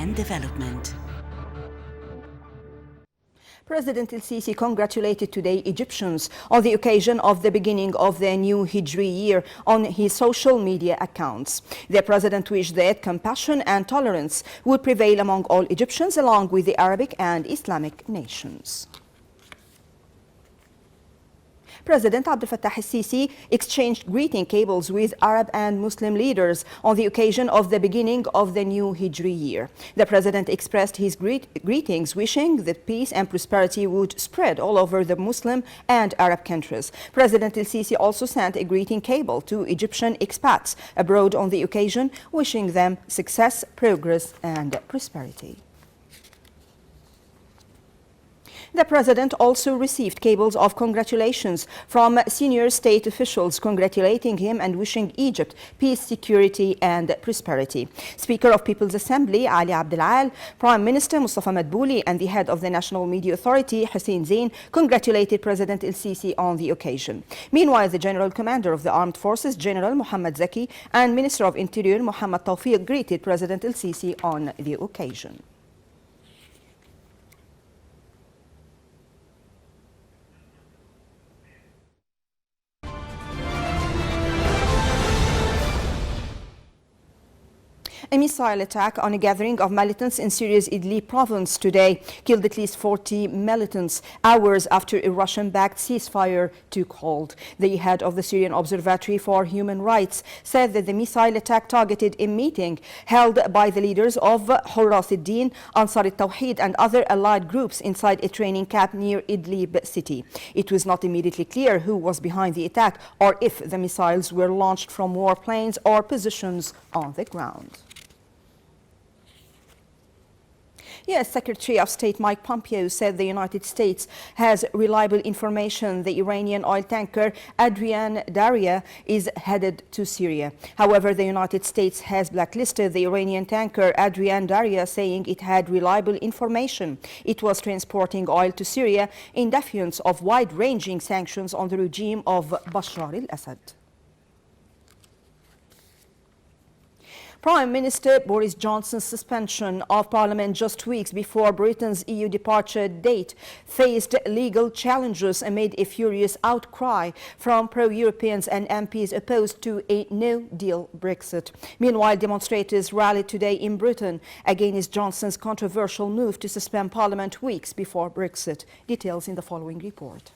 and development. President El-Sisi congratulated today Egyptians on the occasion of the beginning of the new Hijri year on his social media accounts. The president wished that compassion and tolerance would prevail among all Egyptians, along with the Arabic and Islamic nations. President Abdel Fattah el-Sisi exchanged greeting cables with Arab and Muslim leaders on the occasion of the beginning of the new Hijri year. The president expressed his greetings, wishing that peace and prosperity would spread all over the Muslim and Arab countries. President el-Sisi also sent a greeting cable to Egyptian expats abroad on the occasion, wishing them success, progress and prosperity. The president also received cables of congratulations from senior state officials congratulating him and wishing Egypt peace, security and prosperity. Speaker of People's Assembly Ali Abdel Al, Prime Minister Mustafa Madbouli and the head of the National Media Authority Hussein Zain congratulated President El-Sisi on the occasion. Meanwhile, the General Commander of the Armed Forces, General Mohammed Zaki, and Minister of Interior Mohammed Tawfiq greeted President El-Sisi on the occasion. A missile attack on a gathering of militants in Syria's Idlib province today killed at least 40 militants hours after a Russian-backed ceasefire took hold. The head of the Syrian Observatory for Human Rights said that the missile attack targeted a meeting held by the leaders of Hurras al-Din, Ansar al-Tawhid and other allied groups inside a training camp near Idlib city. It was not immediately clear who was behind the attack or if the missiles were launched from warplanes or positions on the ground. Yes, Secretary of State Mike Pompeo said the United States has reliable information the Iranian oil tanker Adrian Darya is headed to Syria. However, the United States has blacklisted the Iranian tanker Adrian Darya, saying it had reliable information. It was transporting oil to Syria in defiance of wide-ranging sanctions on the regime of Bashar al-Assad. Prime Minister Boris Johnson's suspension of Parliament just weeks before Britain's EU departure date faced legal challenges amid a furious outcry from pro-Europeans and MPs opposed to a no-deal Brexit. Meanwhile, demonstrators rallied today in Britain against Johnson's controversial move to suspend Parliament weeks before Brexit. Details in the following report.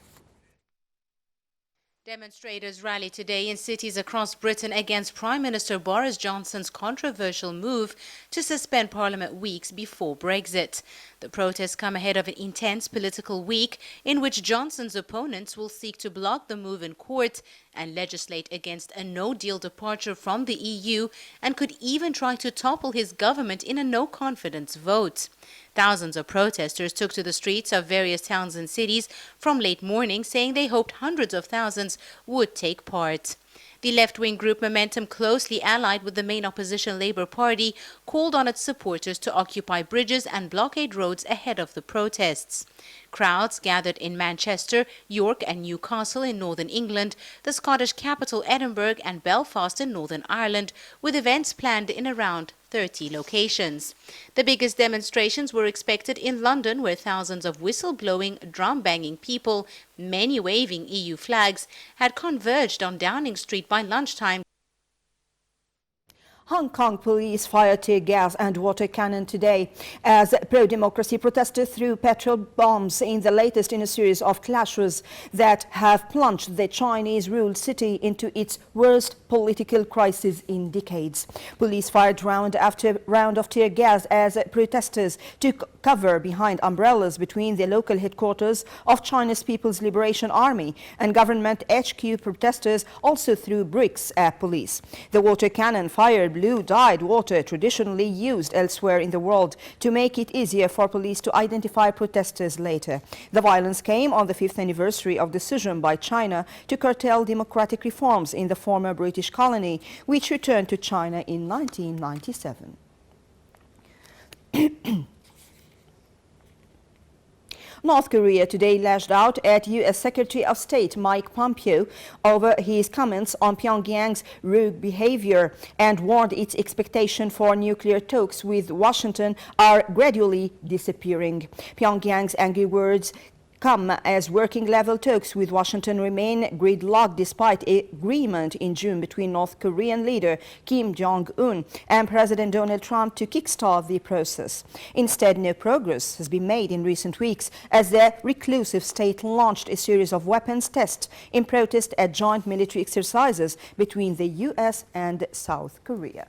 Demonstrators rallied today in cities across Britain against Prime Minister Boris Johnson's controversial move to suspend Parliament weeks before Brexit. The protests come ahead of an intense political week in which Johnson's opponents will seek to block the move in court and legislate against a no-deal departure from the EU, and could even try to topple his government in a no-confidence vote. Thousands of protesters took to the streets of various towns and cities from late morning, saying they hoped hundreds of thousands would take part. The left-wing group Momentum, closely allied with the main opposition Labour Party, called on its supporters to occupy bridges and blockade roads ahead of the protests. Crowds gathered in Manchester, York and Newcastle in Northern England, the Scottish capital Edinburgh and Belfast in Northern Ireland, with events planned in around 30 locations. The biggest demonstrations were expected in London, where thousands of whistle-blowing, drum-banging people, many waving EU flags, had converged on Downing Street by lunchtime. Hong Kong police fired tear gas and water cannon today as pro-democracy protesters threw petrol bombs in the latest in a series of clashes that have plunged the Chinese-ruled city into its worst political crisis in decades. Police fired round after round of tear gas as protesters took cover behind umbrellas between the local headquarters of China's People's Liberation Army and government HQ. Protesters also threw bricks at police. The water cannon fired blue-dyed water traditionally used elsewhere in the world to make it easier for police to identify protesters later. The violence came on the 5th anniversary of decision by China to curtail democratic reforms in the former British colony, which returned to China in 1997. North Korea today lashed out at U.S. Secretary of State Mike Pompeo over his comments on Pyongyang's rogue behavior and warned its expectation for nuclear talks with Washington are gradually disappearing. Pyongyang's angry words come as working-level talks with Washington remain gridlocked despite agreement in June between North Korean leader Kim Jong-un and President Donald Trump to kickstart the process. Instead, no progress has been made in recent weeks as the reclusive state launched a series of weapons tests in protest at joint military exercises between the U.S. and South Korea.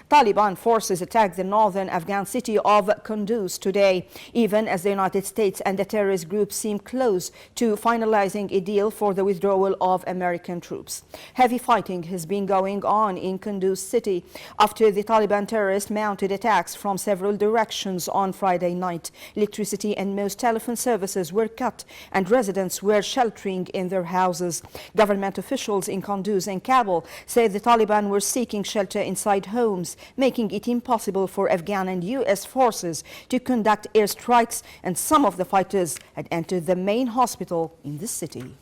Taliban forces attacked the northern Afghan city of Kunduz today, even as the United States and the terrorist group seem close to finalizing a deal for the withdrawal of American troops. Heavy fighting has been going on in Kunduz city after the Taliban terrorists mounted attacks from several directions on Friday night. Electricity and most telephone services were cut and residents were sheltering in their houses. Government officials in Kunduz and Kabul say the Taliban were seeking shelter inside homes, making it impossible for Afghan and U.S. forces to conduct airstrikes, and some of the fighters had entered the main hospital in the city.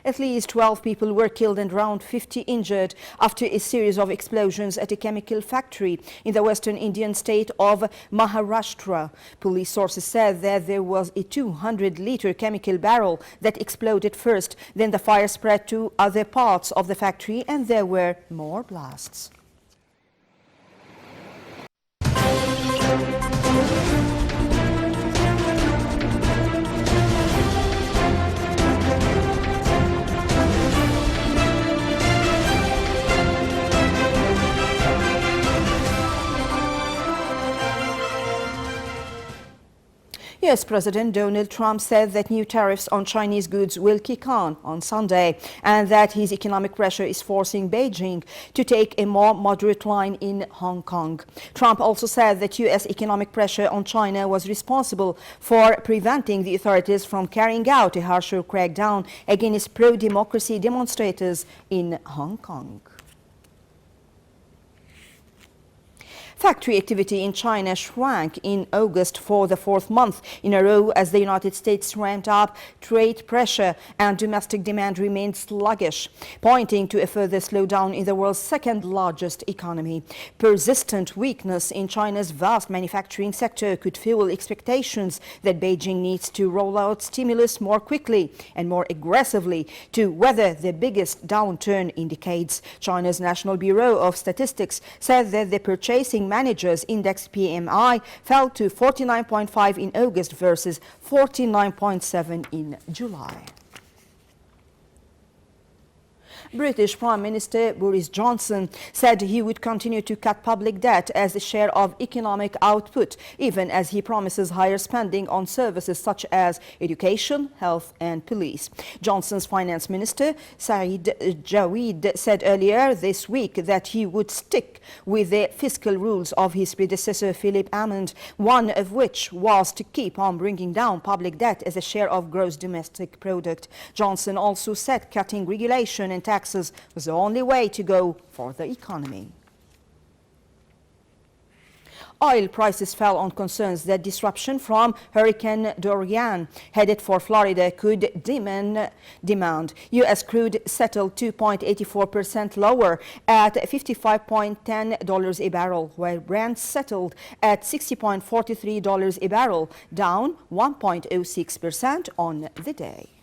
At least 12 people were killed and around 50 injured after a series of explosions at a chemical factory in the western Indian state of Maharashtra. Police sources said that there was a 200-liter chemical barrel that exploded first. Then the fire spread to other parts of the factory and there were more blasts. U.S. President Donald Trump said that new tariffs on Chinese goods will kick on Sunday and that his economic pressure is forcing Beijing to take a more moderate line in Hong Kong. Trump also said that U.S. economic pressure on China was responsible for preventing the authorities from carrying out a harsher crackdown against pro-democracy demonstrators in Hong Kong. Factory activity in China shrank in August for the fourth month in a row as the United States ramped up trade pressure and domestic demand remained sluggish, pointing to a further slowdown in the world's second largest economy. Persistent weakness in China's vast manufacturing sector could fuel expectations that Beijing needs to roll out stimulus more quickly and more aggressively to weather the biggest downturn in decades. China's National Bureau of Statistics said that the purchasing managers index PMI fell to 49.5 in August versus 49.7 in July. British Prime Minister Boris Johnson said he would continue to cut public debt as a share of economic output, even as he promises higher spending on services such as education, health and police. Johnson's Finance Minister Saeed Javid said earlier this week that he would stick with the fiscal rules of his predecessor Philip Hammond, one of which was to keep on bringing down public debt as a share of gross domestic product. Johnson also said cutting regulation and taxes was the only way to go for the economy. Oil prices fell on concerns that disruption from Hurricane Dorian headed for Florida could diminish demand. U.S. crude settled 2.84% lower at $55.10 a barrel, while Brent settled at $60.43 a barrel, down 1.06% on the day.